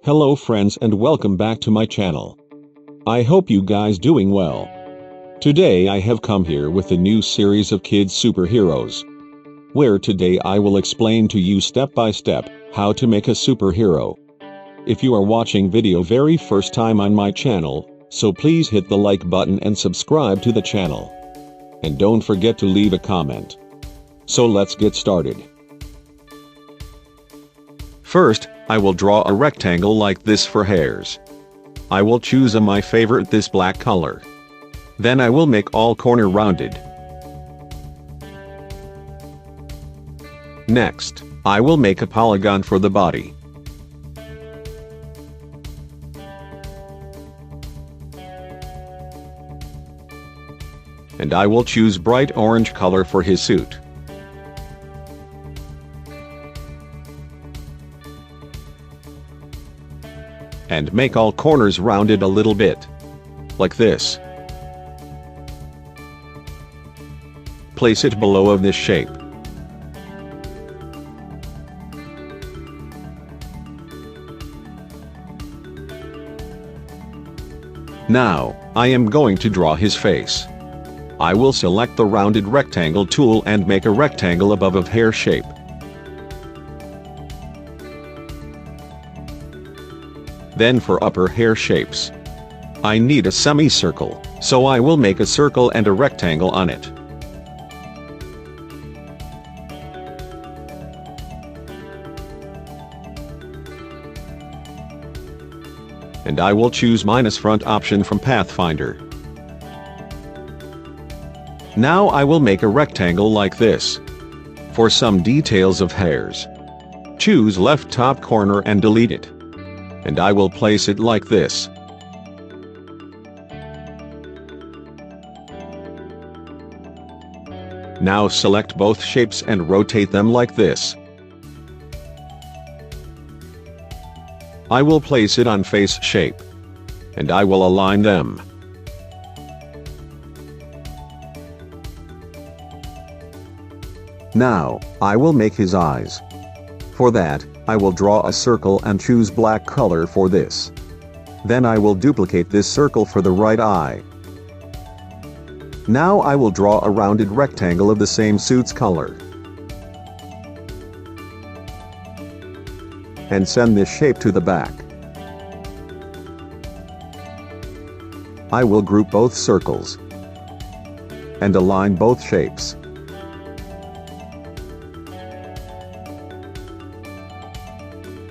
Hello friends and welcome back to my channel. I hope you guys doing well. Today I have come here with a new series of kids superheroes, where today I will explain to you step by step how to make a superhero. If you are watching video very first time on my channel, so please hit the like button and subscribe to the channel. And don't forget to leave a comment. So let's get started. First, I will draw a rectangle like this for hairs. I will choose my favorite this black color. Then I will make all corner rounded. Next, I will make a polygon for the body. And I will choose bright orange color for his suit. And make all corners rounded a little bit. Like this. Place it below of this shape. Now, I am going to draw his face. I will select the rounded rectangle tool and make a rectangle above of hair shape. Then for upper hair shapes, I need a semicircle, so I will make a circle and a rectangle on it. And I will choose minus front option from Pathfinder. Now I will make a rectangle like this. For some details of hairs, choose left top corner and delete it. And I will place it like this. Now select both shapes and rotate them like this. I will place it on face shape. And I will align them. Now, I will make his eyes. For that, I will draw a circle and choose black color for this. Then I will duplicate this circle for the right eye. Now I will draw a rounded rectangle of the same suit's color. And send this shape to the back. I will group both circles. And align both shapes.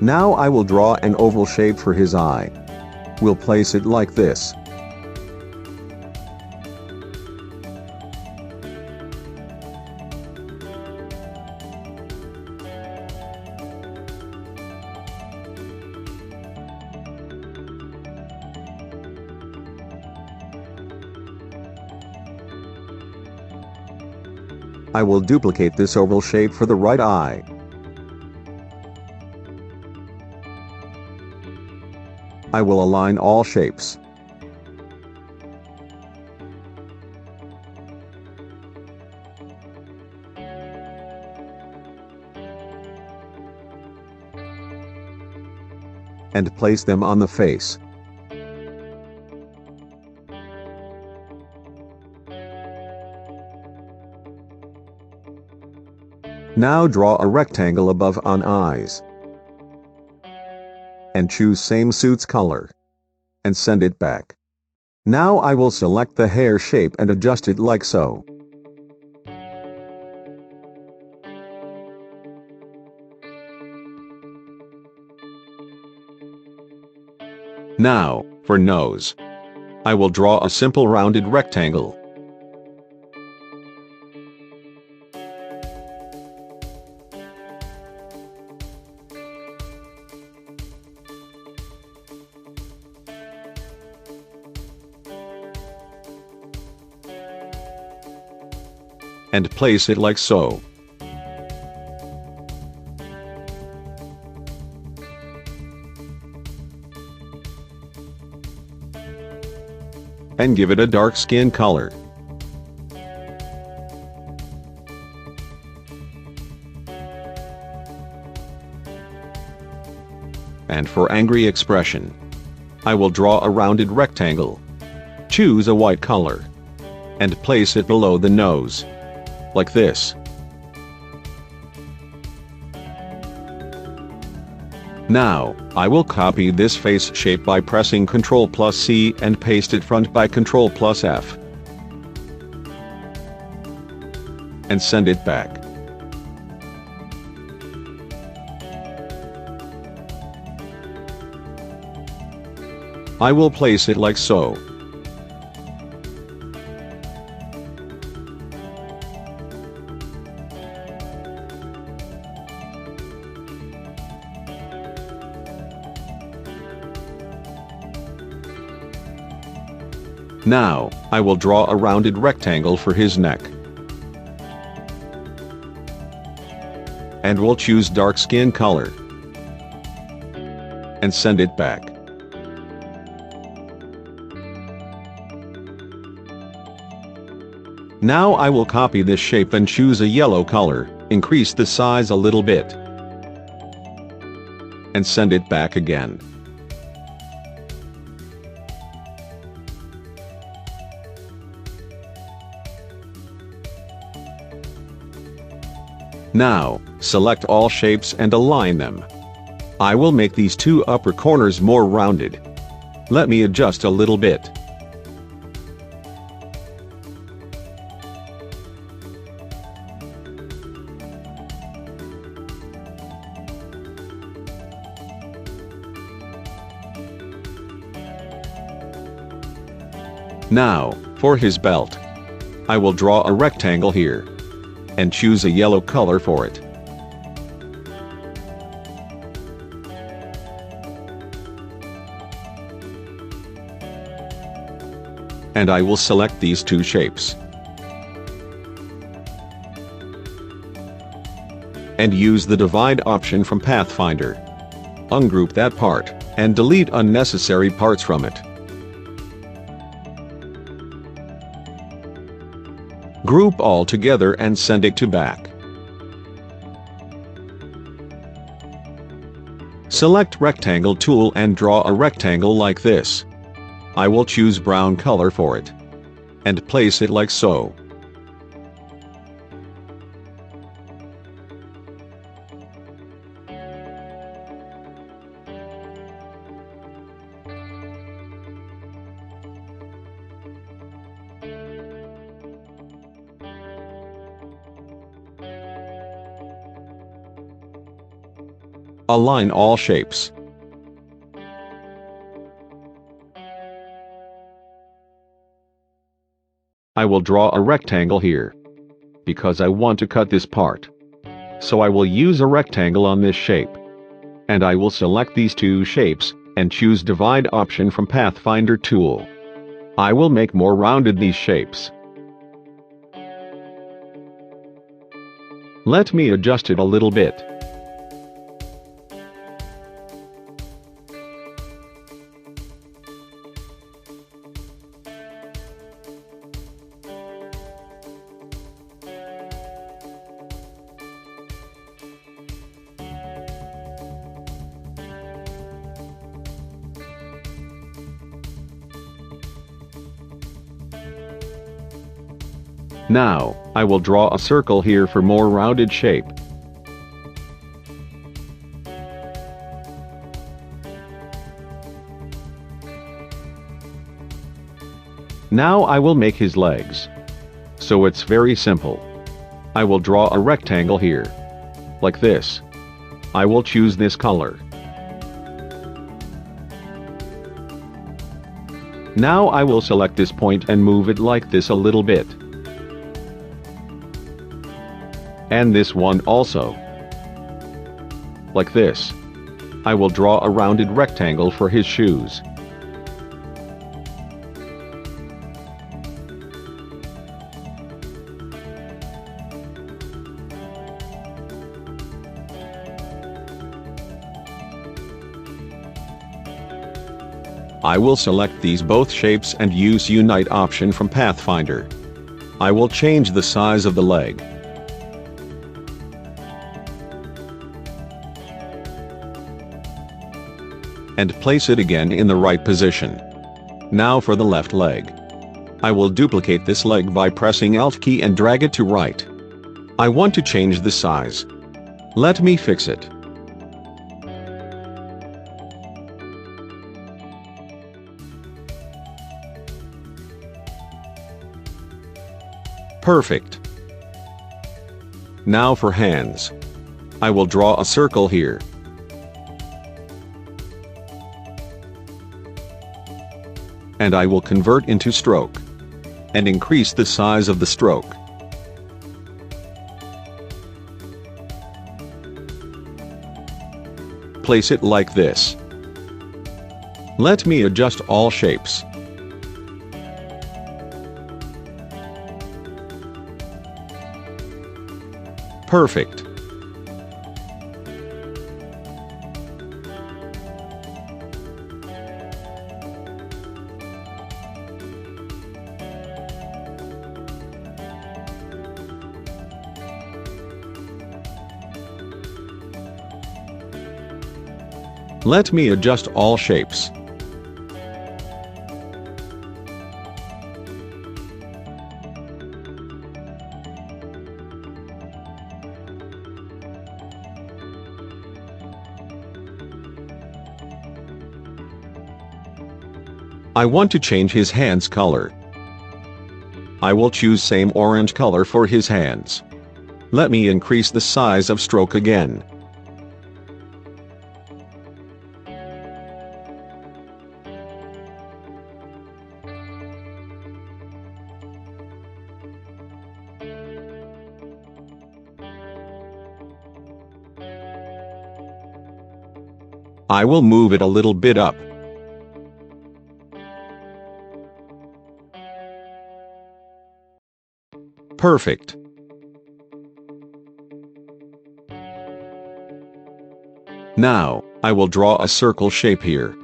Now I will draw an oval shape for his eye. We'll place it like this. I will duplicate this oval shape for the right eye. I will align all shapes. And place them on the face. Now draw a rectangle above on eyes. And choose same suit's color. And send it back. Now I will select the hair shape and adjust it like so. Now, for nose, I will draw a simple rounded rectangle. And place it like so. And give it a dark skin color. and for angry expression. I will draw a rounded rectangle. Choose a white color and place it below the nose, like this. Now, I will copy this face shape by pressing Ctrl+C and paste it front by Ctrl+F. And send it back. I will place it like so. Now, I will draw a rounded rectangle for his neck. And we'll choose dark skin color. And send it back. Now I will copy this shape and choose a yellow color, increase the size a little bit. And send it back again. Now, select all shapes and align them. I will make these two upper corners more rounded. Let me adjust a little bit. Now, for his belt, I will draw a rectangle here and choose a yellow color for it. And I will select these two shapes and use the divide option from Pathfinder. Ungroup that part and delete unnecessary parts from it. Group all together and send it to back. Select Rectangle tool and draw a rectangle like this. I will choose brown color for it and place it like so. Align all shapes. I will draw a rectangle here because I want to cut this part. So I will use a rectangle on this shape. And I will select these two shapes and choose Divide option from Pathfinder tool. I will make more rounded these shapes. Let me adjust it a little bit. Now, I will draw a circle here for more rounded shape. Now I will make his legs. So it's very simple. I will draw a rectangle here, like this. I will choose this color. Now I will select this point and move it like this a little bit. And this one also. Like this. I will draw a rounded rectangle for his shoes. I will select these both shapes and use Unite option from Pathfinder. I will change the size of the leg. and place it again in the right position. Now for the left leg. I will duplicate this leg by pressing Alt key and drag it to right. I want to change the size. Let me fix it. Perfect. Now for hands. I will draw a circle here. And I will convert into stroke. And increase the size of the stroke. Place it like this. Let me adjust all shapes. Perfect. Let me adjust all shapes. I want to change his hands color. I will choose same orange color for his hands. Let me increase the size of stroke again. I will move it a little bit up. Perfect. Now, I will draw a circle shape here.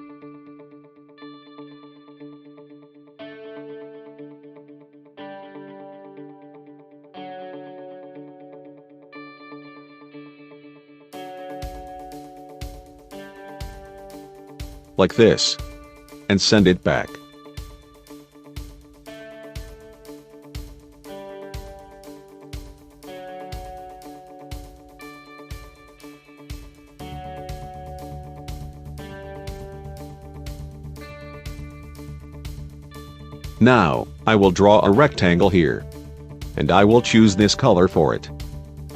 Like this. And send it back. Now, I will draw a rectangle here. And I will choose this color for it.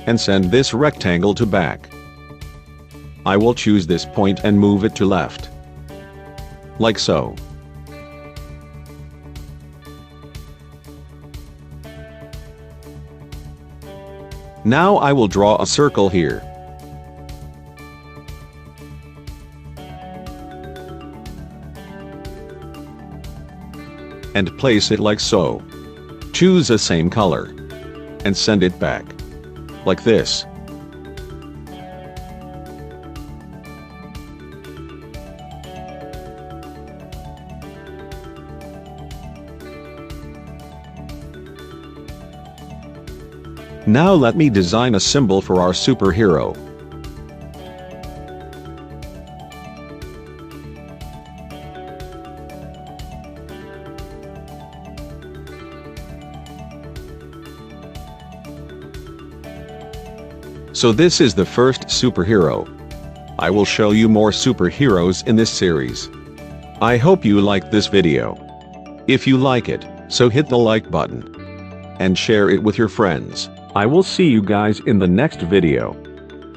And send this rectangle to back. I will choose this point and move it to left. Like so. Now I will draw a circle here. And place it like so. Choose the same color. And send it back. Like this. Now let me design a symbol for our superhero. So this is the first superhero. I will show you more superheroes in this series. I hope you liked this video. If you like it, so hit the like button. And share it with your friends. I will see you guys in the next video.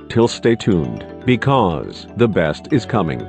Till stay tuned, because the best is coming.